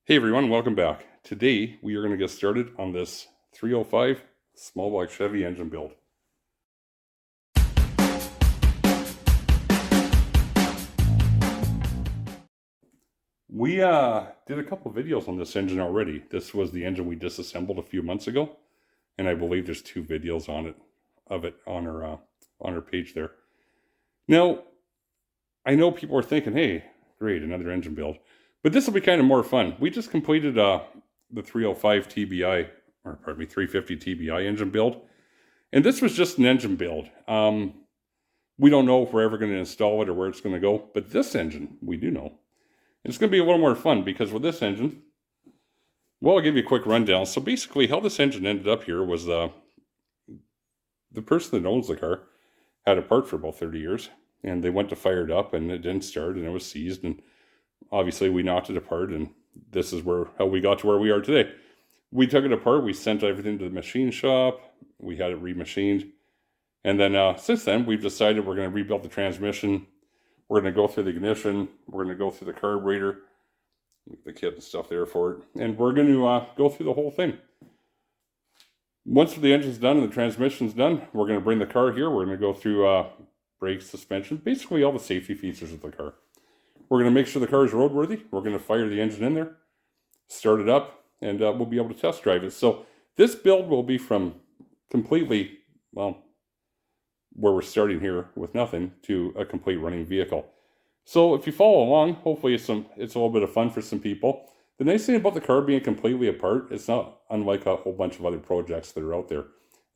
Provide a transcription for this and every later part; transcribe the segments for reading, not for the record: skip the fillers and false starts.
Hey everyone, welcome back. Today we are going to get started on this 305 small block Chevy engine build. We did a couple videos on this engine already. This was the engine we disassembled a few months ago, and I believe there's 2 videos on it on our page there. Now, I know people are thinking, hey, great, another engine build. But this will be kind of more fun. We just completed the 305 TBI, or pardon me, 350 TBI engine build. And this was just an engine build. We don't know if we're ever going to install it or where it's going to go. But this engine, we do know. It's going to be a little more fun because with this engine, well, I'll give you a quick rundown. So basically how this engine ended up here was the person that owns the car had a part for about 30 years. And they went to fire it up and it didn't start and it was seized. And obviously we knocked it apart and this is how we got to where we are today. We took it apart, we sent everything to the machine shop, we had it remachined. And then since then we've decided we're going to rebuild the transmission. We're going to go through the ignition, we're going to go through the carburetor, the kit and stuff there for it. And we're going to go through the whole thing. Once the engine's done and the transmission's done, we're going to bring the car here. We're going to go through brakes, suspension, basically all the safety features of the car. We're going to make sure the car is roadworthy. We're going to fire the engine in there, start it up, and we'll be able to test drive it. So this build will be from completely, well, where we're starting here with nothing to a complete running vehicle. So if you follow along, hopefully it's a little bit of fun for some people. The nice thing about the car being completely apart, it's not unlike a whole bunch of other projects that are out there.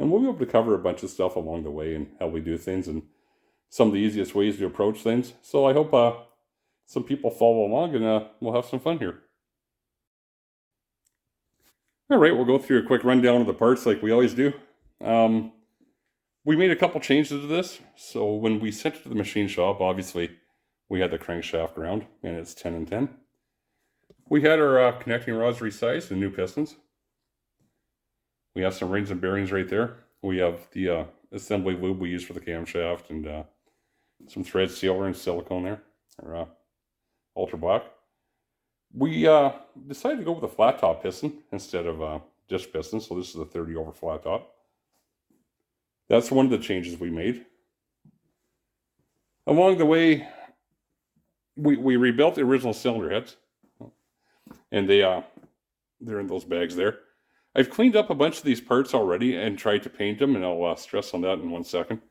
And we'll be able to cover a bunch of stuff along the way and how we do things and some of the easiest ways to approach things. So I hope some people follow along and we'll have some fun here. All right, we'll go through a quick rundown of the parts like we always do. We made a couple changes to this. So when we sent it to the machine shop, obviously we had the crankshaft ground and it's 10 and 10. We had our connecting rods resized and new pistons. We have some rings and bearings right there. We have the assembly lube we use for the camshaft and some thread sealer and silicone there, or ultra black. We decided to go with a flat top piston instead of disc piston, so this is a 30 over flat top. That's one of the changes we made. Along the way, we rebuilt the original cylinder heads, and they're in those bags there. I've cleaned up a bunch of these parts already and tried to paint them, and I'll stress on that in 1 second.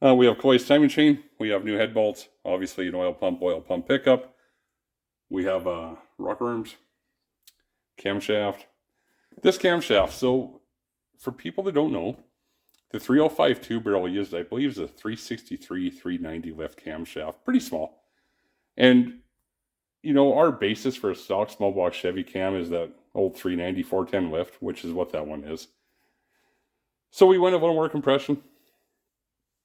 We have Coy's timing chain. We have new head bolts. Obviously, an oil pump pickup. We have rocker arms, camshaft. This camshaft, so for people that don't know, the 305 tube barrel used, I believe, is a 363, 390 lift camshaft. Pretty small. And, you know, our basis for a stock small block Chevy cam is that old 390, 410 lift, which is what that one is. So we went a little more compression.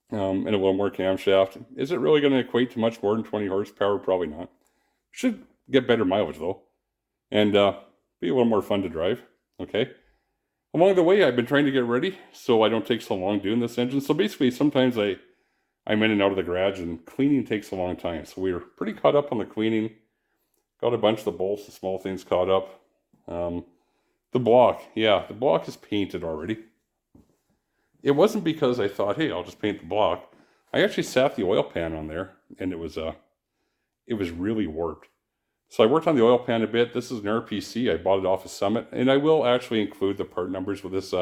And a little more camshaft. Is it really going to equate to much more than 20 horsepower? Probably not. Should get better mileage though. And be a little more fun to drive. Okay. Along the way, I've been trying to get ready so I don't take so long doing this engine. So basically, sometimes I'm in and out of the garage and cleaning takes a long time. So we were pretty caught up on the cleaning. Got a bunch of the bolts, the small things caught up. The block. Yeah, the block is painted already. It wasn't because I thought, hey, I'll just paint the block. I actually sat the oil pan on there, and it was really warped. So I worked on the oil pan a bit. This is an RPC. I bought it off of Summit, and I will actually include the part numbers with this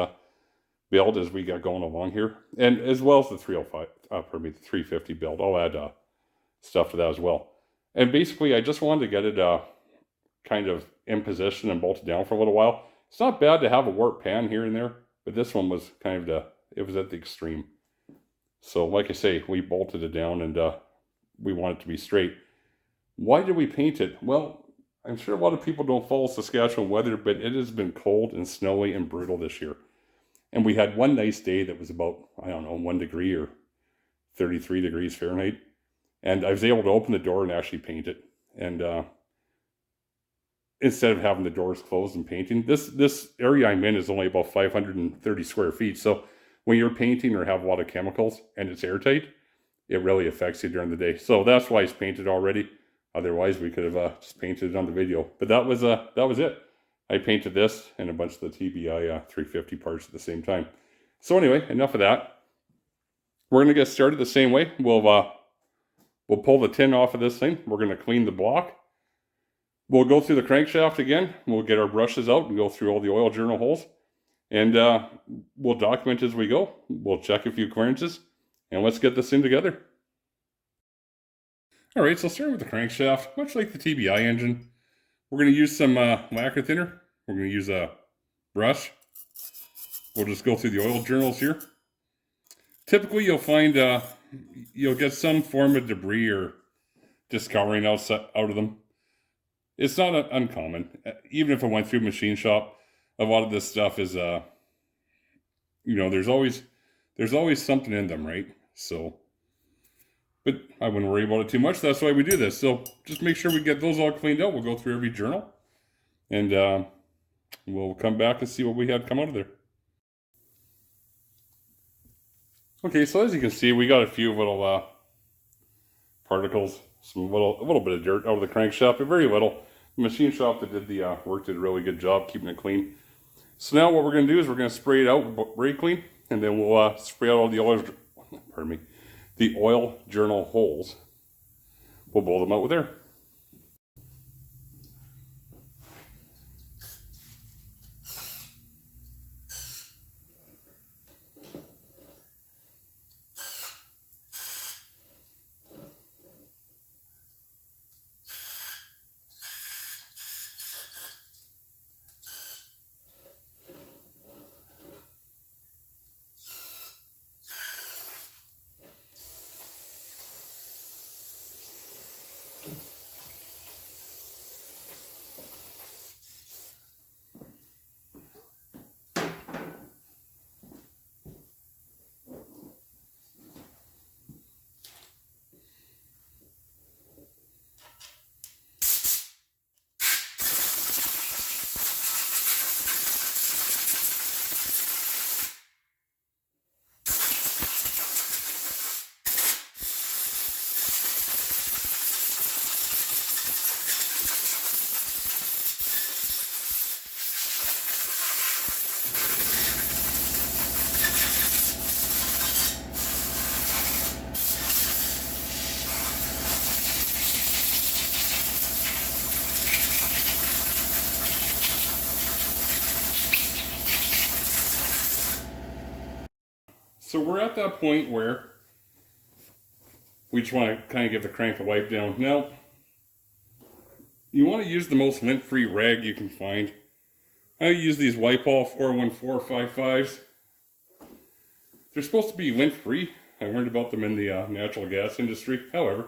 build as we get going along here, and as well as the 350 build. I'll add stuff to that as well. And basically, I just wanted to get it kind of in position and bolted down for a little while. It's not bad to have a warped pan here and there, but this one was kind of it was at the extreme. So like I say, we bolted it down and we want it to be straight. Why did we paint it? Well, I'm sure a lot of people don't follow Saskatchewan weather, but it has been cold and snowy and brutal this year. And we had one nice day that was about, I don't know, 1 degree or 33 degrees Fahrenheit. And I was able to open the door and actually paint it. And instead of having the doors closed and painting, this area I'm in is only about 530 square feet. So when you're painting or have a lot of chemicals and it's airtight, it really affects you during the day. So that's why it's painted already. Otherwise, we could have just painted it on the video. But that was it. I painted this and a bunch of the TBI 350 parts at the same time. So anyway, enough of that. We're going to get started the same way. We'll pull the tin off of this thing. We're going to clean the block. We'll go through the crankshaft again. We'll get our brushes out and go through all the oil journal holes. And we'll document as we go. We'll check a few clearances. And let's get this thing together. Alright, so starting with the crankshaft, much like the TBI engine, we're going to use some lacquer thinner. We're going to use a brush. We'll just go through the oil journals here. Typically, you'll find you'll get some form of debris or discoloring out of them. It's not uncommon. Even if it went through a machine shop, a lot of this stuff is, there's always something in them, right? So, but I wouldn't worry about it too much. That's why we do this. So just make sure we get those all cleaned out. We'll go through every journal, and we'll come back and see what we had come out of there. Okay, so as you can see, we got a few little particles, a little bit of dirt out of the crankshaft, but very little. The machine shop that did the work did a really good job keeping it clean. So now what we're going to do is we're going to spray it out very clean, and then we'll spray out all the oil journal holes. We'll blow them out with air. So we're at that point where we just want to kind of give the crank a wipe down. Now, you want to use the most lint-free rag you can find. I use these Wipe-All 41455s. They're supposed to be lint-free. I learned about them in the natural gas industry. However,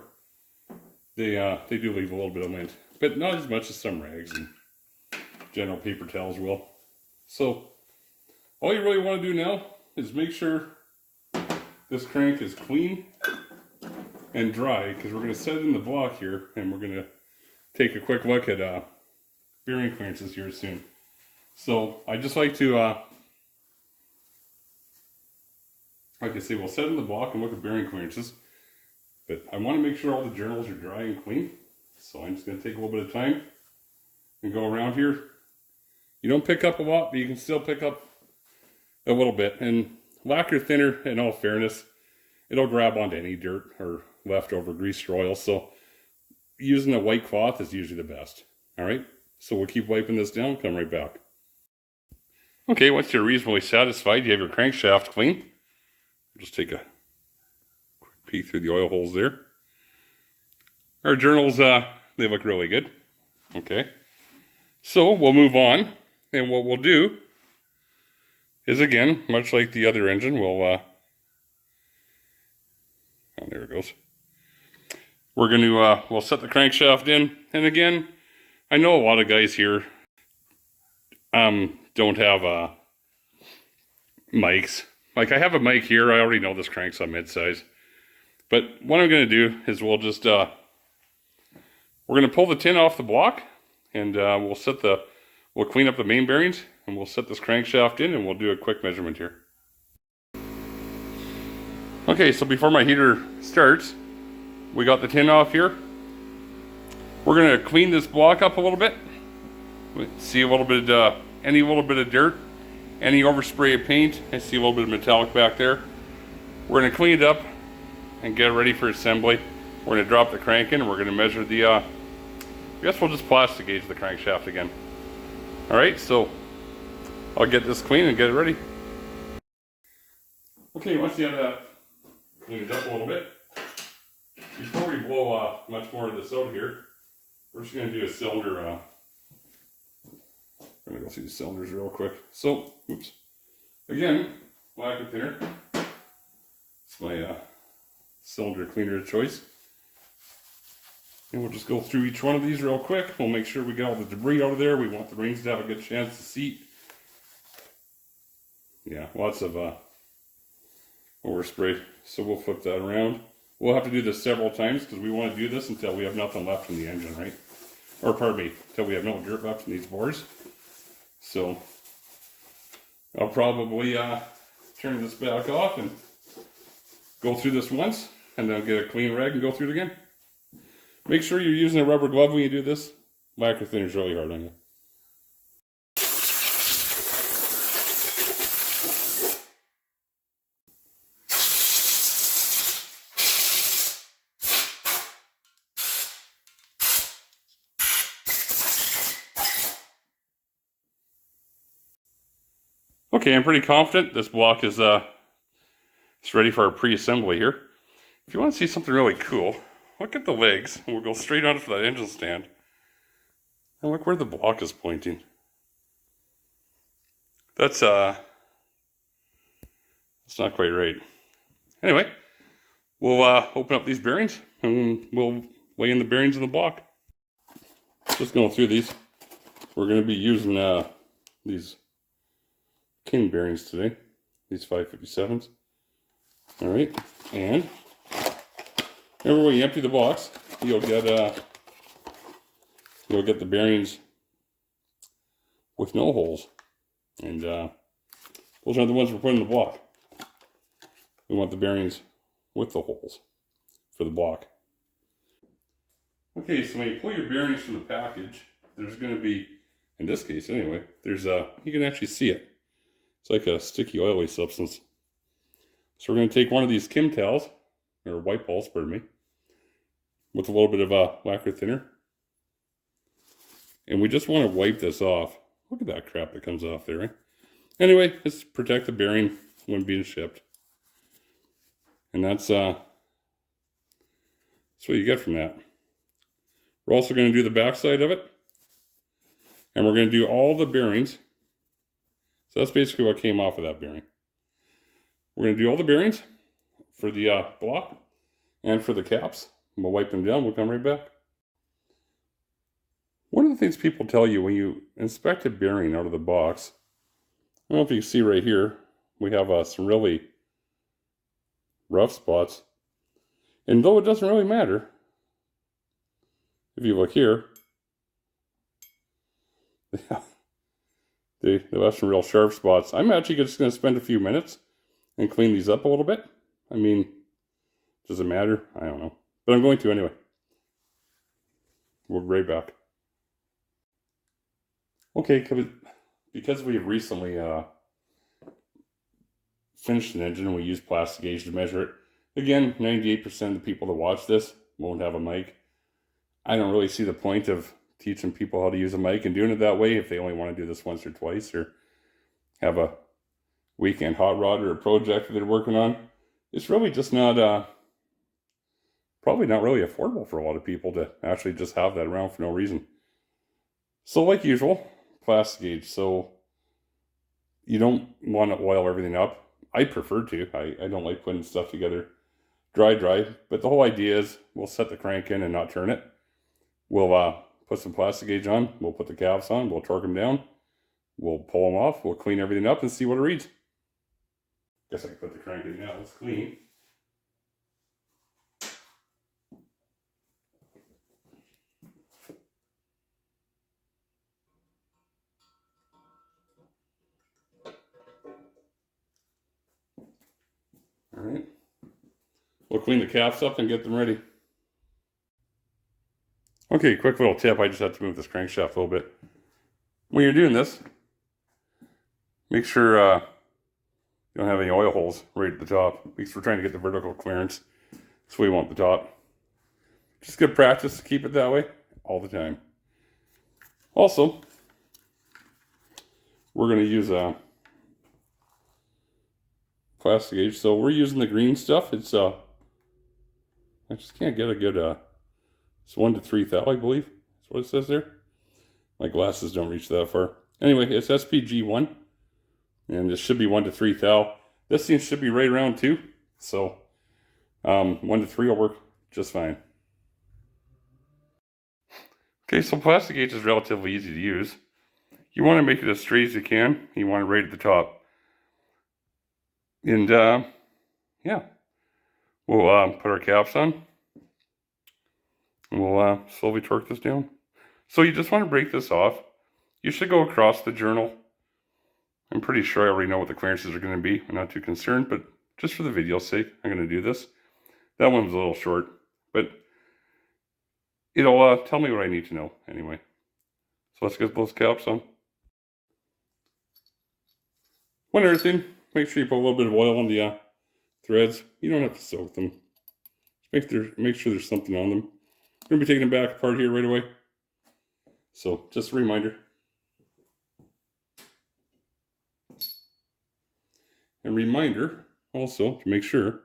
they do leave a little bit of lint, but not as much as some rags and general paper towels will. So, all you really want to do now is make sure this crank is clean and dry, because we're going to set it in the block here, and we're going to take a quick look at bearing clearances here soon. So I just like to, like I say, we'll set it in the block and look at bearing clearances, but I want to make sure all the journals are dry and clean. So I'm just going to take a little bit of time and go around here. You don't pick up a lot, but you can still pick up a little bit. And lacquer thinner, in all fairness, it'll grab onto any dirt or leftover grease or oil. So using a white cloth is usually the best. All right, so we'll keep wiping this down, come right back. Okay, once you're reasonably satisfied, you have your crankshaft clean. Just take a quick peek through the oil holes there. Our journals, they look really good. Okay, so we'll move on, and what we'll do is, again, much like the other engine, we'll, oh, there it goes. We're going to, we'll set the crankshaft in, and again, I know a lot of guys here don't have mics. Like, I have a mic here. I already know this crank's on mid-size. But what I'm going to do is we'll just, we're going to pull the tin off the block, and we'll clean up the main bearings, and we'll set this crankshaft in, and we'll do a quick measurement here. Okay, so before my heater starts, we got the tin off here. We're gonna clean this block up a little bit. See a little bit, any little bit of dirt, any overspray of paint. I see a little bit of metallic back there. We're gonna clean it up and get it ready for assembly. We're gonna drop the crank in and we're gonna measure the, I guess we'll just plastic gauge the crankshaft again. All right, so I'll get this clean and get it ready. Okay, once you have that cleaned up a little bit, before we blow much more of this out here, we're just gonna do a cylinder, I'm gonna go through the cylinders real quick. So, oops. Again, black and thinner. It's my cylinder cleaner of choice. And we'll just go through each one of these real quick. We'll make sure we get all the debris out of there. We want the rings to have a good chance to seat. Yeah, lots of overspray. So we'll flip that around. We'll have to do this several times because we want to do this until we have nothing left in the engine, right? Or pardon me, until we have no dirt left in these bores. So I'll probably turn this back off and go through this once and then get a clean rag and go through it again. Make sure you're using a rubber glove when you do this. Lacquer thinner is really hard on you. Okay, I'm pretty confident this block is it's ready for our pre-assembly here. If you want to see something really cool, look at the legs, and we'll go straight onto that engine stand. And look where the block is pointing. That's not quite right. Anyway, we'll open up these bearings and we'll lay in the bearings in the block. Just going through these. We're going to be using these King bearings today, these 557s. All right, and remember when you empty the box, you'll get the bearings with no holes, and those are the ones we're putting in the block. We want the bearings with the holes for the block. Okay, so when you pull your bearings from the package, there's going to be, in this case anyway, there's you can actually see it. It's like a sticky oily substance. So we're going to take one of these Kim towels, or white balls, pardon me, with a little bit of lacquer thinner. And we just want to wipe this off. Look at that crap that comes off there, right? Anyway, it's to protect the bearing when being shipped. And that's what you get from that. We're also going to do the back side of it. And we're going to do all the bearings. So that's basically what came off of that bearing. We're going to do all the bearings for the block and for the caps. We'll wipe them down. We'll come right back. One of the things people tell you when you inspect a bearing out of the box, I don't know if you can see right here, we have some really rough spots. And though it doesn't really matter, if you look here, they have some real sharp spots. I'm actually just going to spend a few minutes and clean these up a little bit. I mean, does it matter? I don't know. But I'm going to anyway. We'll be right back. Okay, because we have recently finished an engine and we use plastic gauge to measure it. Again, 98% of the people that watch this won't have a mic. I don't really see the point of teaching people how to use a mic and doing it that way if they only want to do this once or twice or have a weekend hot rod or a project that they're working on. It's really just not, probably not really affordable for a lot of people to actually just have that around for no reason. So like usual, plastic gauge. So you don't want to oil everything up. I prefer to. I don't like putting stuff together dry. But the whole idea is we'll set the crank in and not turn it. We'll put some plastic gauge on. We'll put the calves on. We'll torque them down. We'll pull them off. We'll clean everything up and see what it reads. Guess I can put the crank in now. It's clean. All right. We'll clean the caps up and get them ready. Okay, quick little tip. I just have to move this crankshaft a little bit. When you're doing this, make sure you don't have any oil holes right at the top, because we're trying to get the vertical clearance. So we want the top. Just good practice to keep it that way all the time. Also, we're going to use a plastic gauge. So we're using the green stuff. It's I just can't get a good it's 1 to 3 thou, I believe. That's what it says there. My glasses don't reach that far. Anyway, it's SPG1, and this should be 1 to 3 thou. This thing should be right around 2, so 1 to 3 will work just fine. Okay, so plastic gauge is relatively easy to use. You want to make it as straight as you can. You want it right at the top. And yeah, we'll put our caps on. And we'll slowly torque this down. So you just want to break this off. You should go across the journal. I'm pretty sure I already know what the clearances are going to be. I'm not too concerned, but just for the video's sake, I'm going to do this. That one was a little short, but it'll tell me what I need to know anyway. So let's get those caps on. One other thing, make sure you put a little bit of oil on the threads. You don't have to soak them. Just make sure there's something on them. We're going to be taking them back apart here right away. So just a reminder. And reminder also to make sure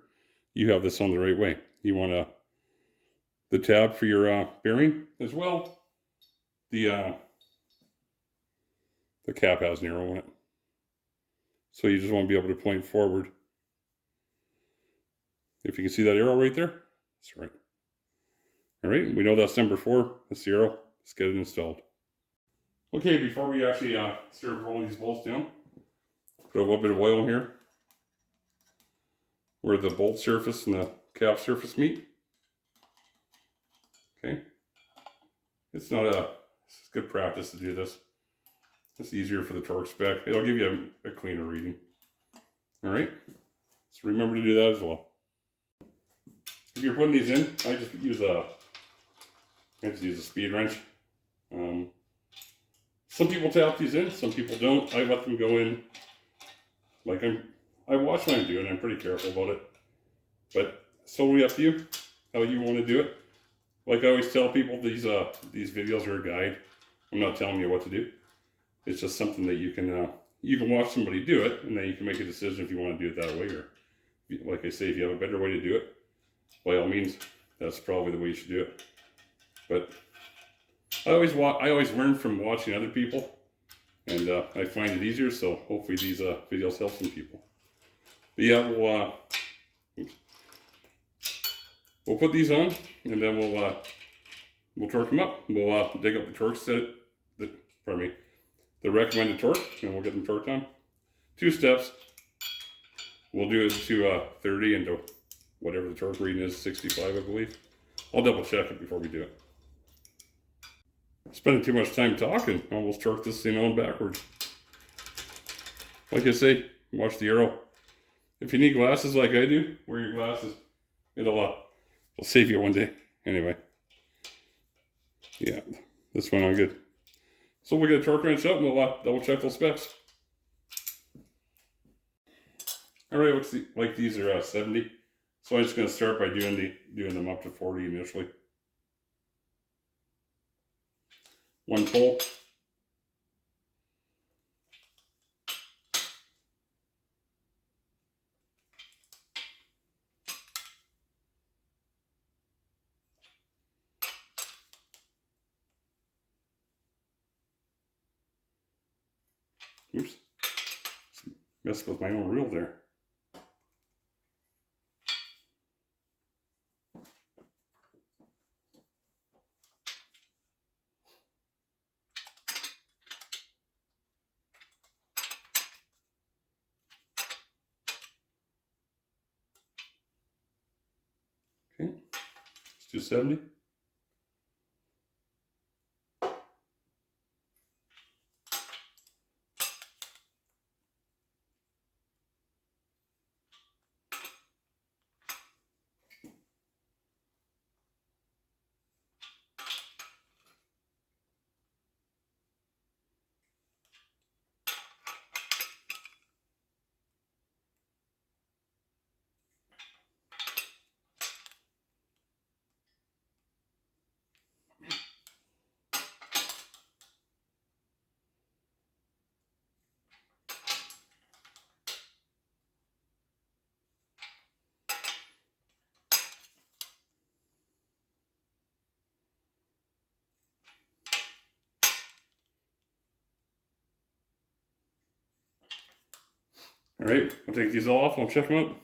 you have this on the right way. You want the tab for your bearing as well. The cap has an arrow in it. So you just want to be able to point forward. If you can see that arrow right there, that's right. All right, we know that's number 4. That's the arrow. Let's get it installed. Okay, before we actually start rolling these bolts down, put a little bit of oil in here where the bolt surface and the cap surface meet. Okay. It's good practice to do this. It's easier for the torque spec. It'll give you a cleaner reading. All right. So remember to do that as well. If you're putting these in, I just use a speed wrench. Some people tap these in, some people don't. I let them go in. Like I watch what I'm doing. I'm pretty careful about it. But it's totally up to you how you want to do it. Like I always tell people, these videos are a guide. I'm not telling you what to do. It's just something that you can watch somebody do it, and then you can make a decision if you want to do it that way, or like I say, if you have a better way to do it, by all means, that's probably the way you should do it. But I always learn from watching other people, and I find it easier. So hopefully these videos help some people. But yeah, we'll put these on, and then we'll torque them up. We'll dig up the torque set. The recommended torque, and we'll get them torqued on. 2 steps. We'll do it to 30 and to whatever the torque reading is, 65, I believe. I'll double check it before we do it. Spending too much time talking, almost torqued this thing on backwards. Like I say, watch the arrow. If you need glasses like I do, wear your glasses. It'll save you one day. Anyway. Yeah, this went on good. So we'll get a torque wrench up and we'll double check those specs. Alright, looks like these are 70. So I'm just going to start by doing them up to 40 initially. 1 pull. Oops. Messed with my own reel there. Okay, let's do 70. All right, I'll take these all off. I'll check them out.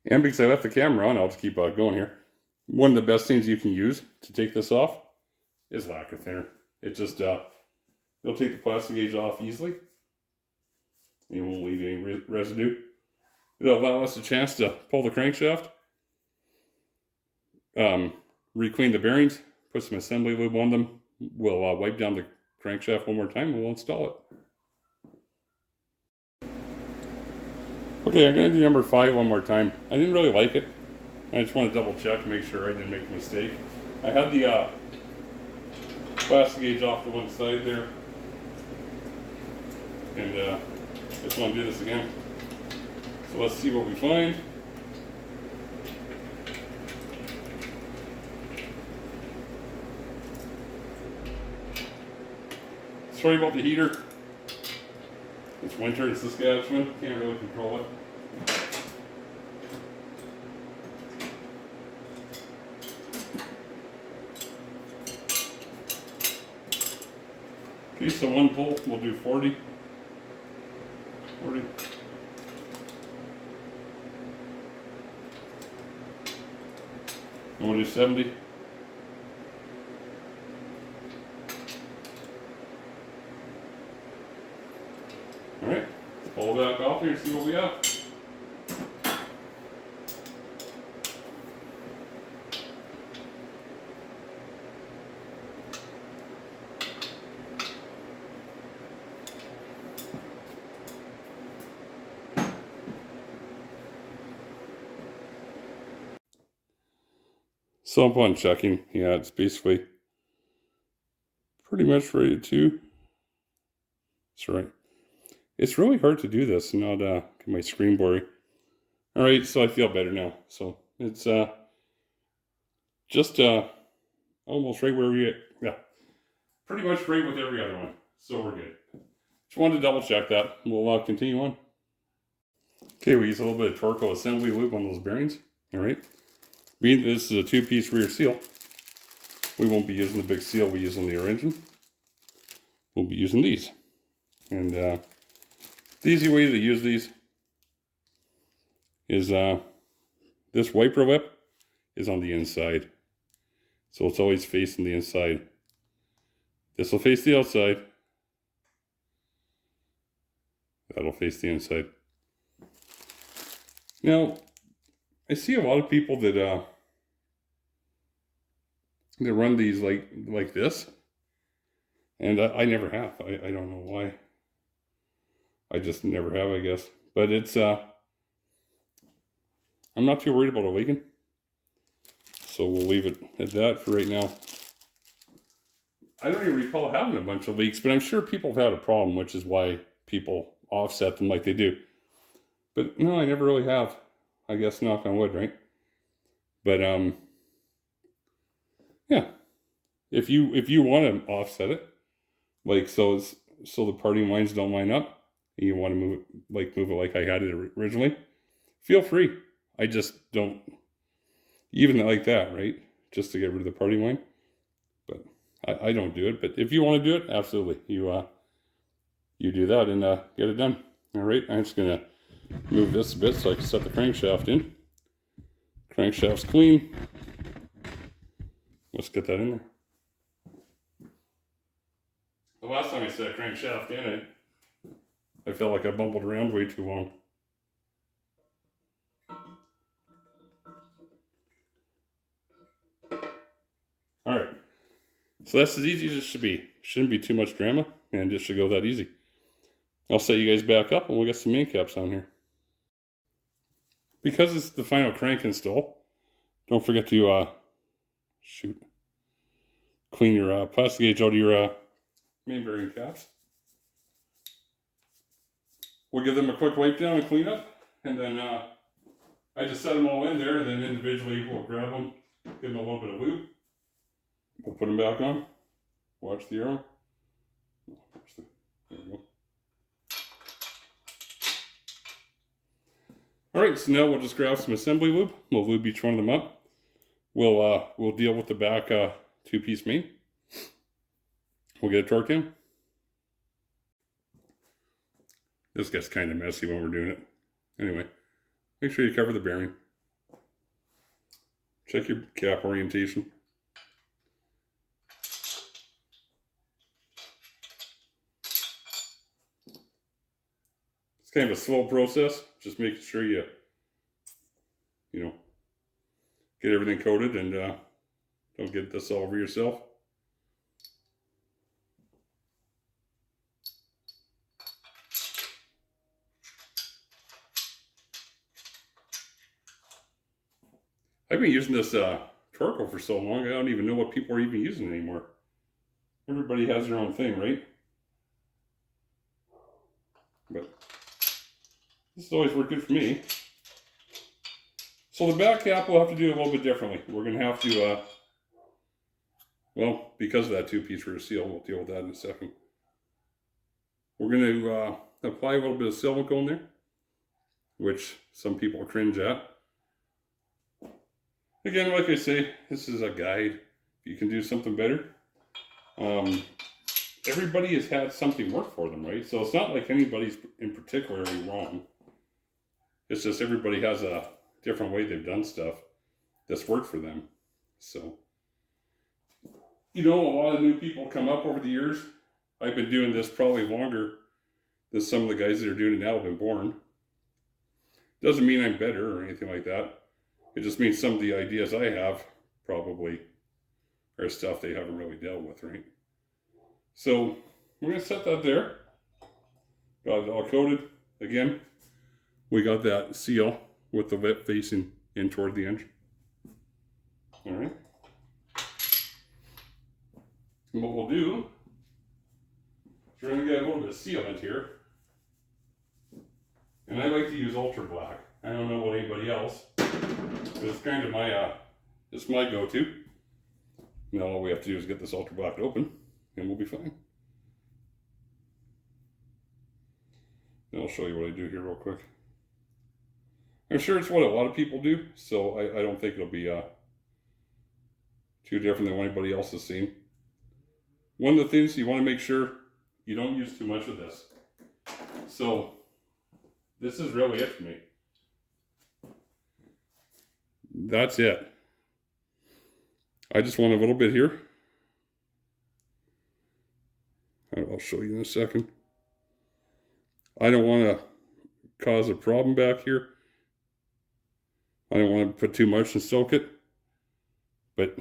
And because I left the camera on, I'll just keep going here. One of the best things you can use to take this off is lacquer thinner. It just, it'll take the plastic gauge off easily. It won't leave any residue. It'll allow us a chance to pull the crankshaft, re-clean the bearings, put some assembly lube on them. We'll wipe down the crankshaft one more time and we'll install it. Okay, I'm going to do number 5 one more time. I didn't really like it. I just want to double check to make sure I didn't make a mistake. I had the plastic gauge off to one side there. And just want to do this again. So let's see what we find. Sorry about the heater. It's winter in Saskatchewan. Can't really control it. Okay, so one pull, we'll do 40. 40. And we'll do 70. All right, pull it back off here and see what we have. So upon checking, yeah, it's basically pretty much ready to. That's right. It's really hard to do this and not get my screen blurry. All right, so I feel better now. So it's just almost right where we, yeah, pretty much right with every other one. So we're good. Just wanted to double check that. We'll continue on. Okay, we use a little bit of Torco assembly lube on those bearings. All right. Being this is a 2-piece rear seal, we won't be using the big seal we use on the rear engine. We'll be using these. And the easy way to use these is this wiper lip is on the inside. So it's always facing the inside. This will face the outside. That'll face the inside. Now, I see a lot of people that run these like this, and I never have. I don't know why. I just never have, I guess. But it's I'm not too worried about it leaking, so we'll leave it at that for right now. I don't even recall having a bunch of leaks, but I'm sure people have had a problem, which is why people offset them like they do. But no, I never really have. I guess knock on wood, right? But yeah. If you want to offset it, like so the parting lines don't line up, and you want to move it like I had it originally, feel free. I just don't even like that, right? Just to get rid of the parting line. But I don't do it. But if you want to do it, absolutely. You do that and get it done. All right, I'm just gonna move this a bit so I can set the crankshaft in. Crankshaft's clean. Let's get that in there. The last time I set a crankshaft in, I felt like I bumbled around way too long. Alright, so that's as easy as it should be. Shouldn't be too much drama, and it just should go that easy. I'll set you guys back up and we'll get some main caps on here. Because it's the final crank install, don't forget to clean your plastic gauge out of your main bearing caps. We'll give them a quick wipe down and clean up, and then I just set them all in there, and then individually we'll grab them, give them a little bit of lube. We'll put them back on. Watch the arrow. There we go. Alright, so now we'll just grab some assembly lube. We'll lube each one of them up. we'll deal with the back two-piece main. We'll get it torqued in. This gets kind of messy when we're doing it. Anyway, make sure you cover the bearing. Check your cap orientation. It's kind of a slow process. Just making sure you know, get everything coated and don't get this all over yourself. I've been using this Torco for so long, I don't even know what people are even using anymore. Everybody has their own thing, right? But this has always worked good for me. So the back cap we'll have to do a little bit differently. We're going to have to, well, because of that two-piece rear seal, we'll deal with that in a second. We're going to apply a little bit of silicone there, which some people cringe at. Again, like I say, this is a guide. If you can do something better. Everybody has had something work for them, right? So it's not like anybody's in particularly wrong. It's just everybody has a different way they've done stuff that's worked for them. So, you know, a lot of new people come up over the years. I've been doing this probably longer than some of the guys that are doing it now have been born. Doesn't mean I'm better or anything like that. It just means some of the ideas I have probably are stuff they haven't really dealt with, right? So we're going to set that there. Got it all coated. Again, we got that seal with the lip facing in toward the engine. All right. And what we'll do is we're going to get a little bit of sealant here. And I like to use Ultra Black. I don't know what anybody else, but it's kind of my, it's my go-to. Now all we have to do is get this Ultra Black open, and we'll be fine. And I'll show you what I do here real quick. I'm sure it's what a lot of people do, so I don't think it'll be too different than what anybody else has seen. One of the things you want to make sure you don't use too much of this. So this is really it for me. That's it. I just want a little bit here. I'll show you in a second. I don't want to cause a problem back here. I don't want to put too much and soak it. But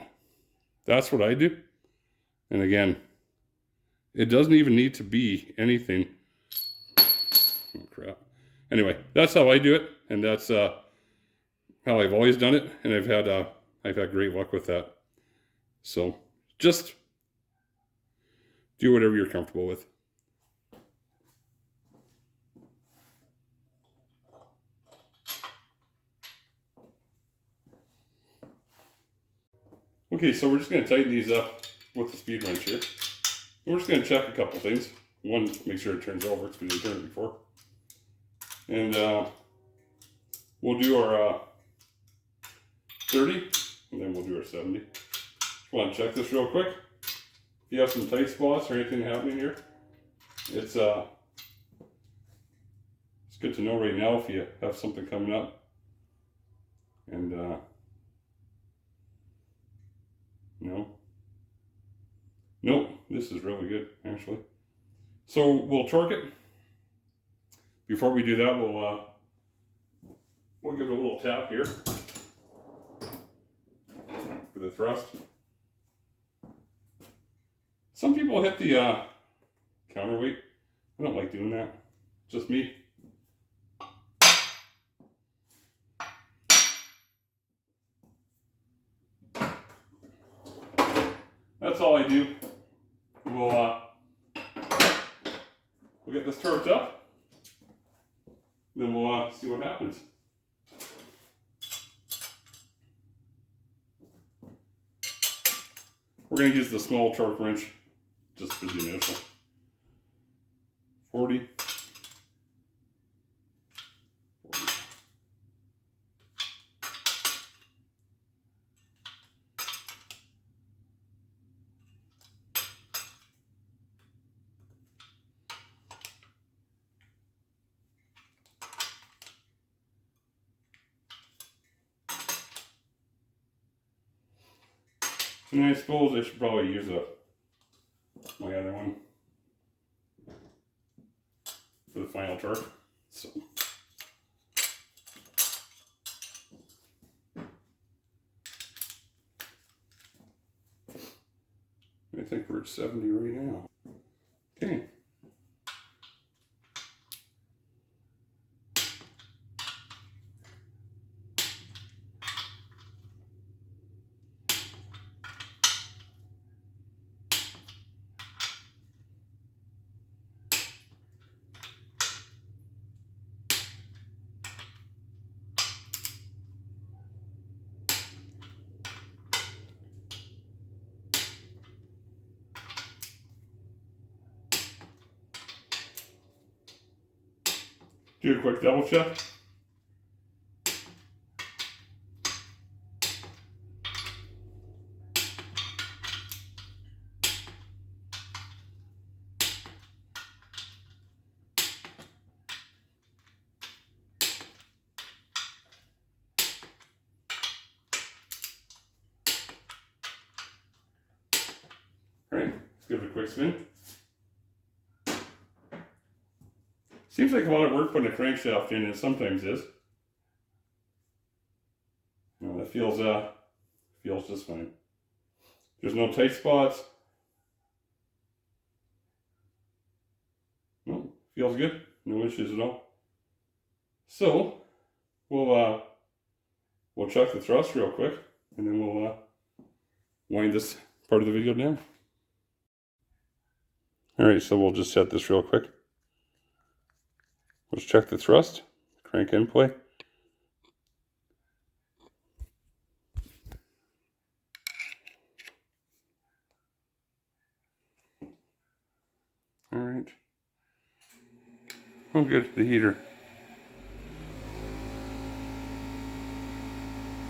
that's what I do. And again, it doesn't even need to be anything. Oh, crap. Anyway, that's how I do it. And that's how I've always done it. And I've had great luck with that. So just do whatever you're comfortable with. Okay, so we're just going to tighten these up with the speed wrench here. And we're just going to check a couple things. One, make sure it turns over because we didn't turn it before. And we'll do our 30, and then we'll do our 70. Just want to check this real quick. If you have some tight spots or anything happening here, it's good to know right now if you have something coming up. And nope, this is really good actually. So we'll torque it. Before we do that, we'll give it a little tap here for the thrust. Some people hit the counterweight. I don't like doing that. Just me. That's all I do. We'll get this torqued up. Then we'll see what happens. We're going to use the small torque wrench just for the initial. 40. And I suppose I should probably use my other one for the final torque. So. I think we're at 70 right now. Okay. Do a quick double check. All right, let's give it a quick spin. Seems like a lot of work putting a crankshaft in, it sometimes is. No, that feels just fine. There's no tight spots. No, feels good. No issues at all. So we'll check the thrust real quick, and then we'll wind this part of the video down. All right, so we'll just set this real quick. Let's check the thrust, crank end play. All right. Oh, good, the heater.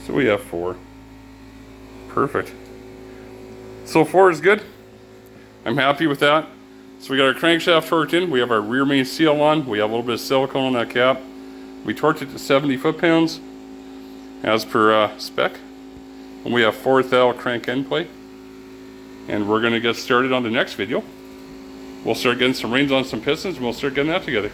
So we have 4. Perfect. So 4 is good. I'm happy with that. So we got our crankshaft torqued in. We have our rear main seal on. We have a little bit of silicone on that cap. We torqued it to 70 foot-pounds as per spec. And we have 4 thou crank end play. And we're going to get started on the next video. We'll start getting some reins on some pistons and we'll start getting that together.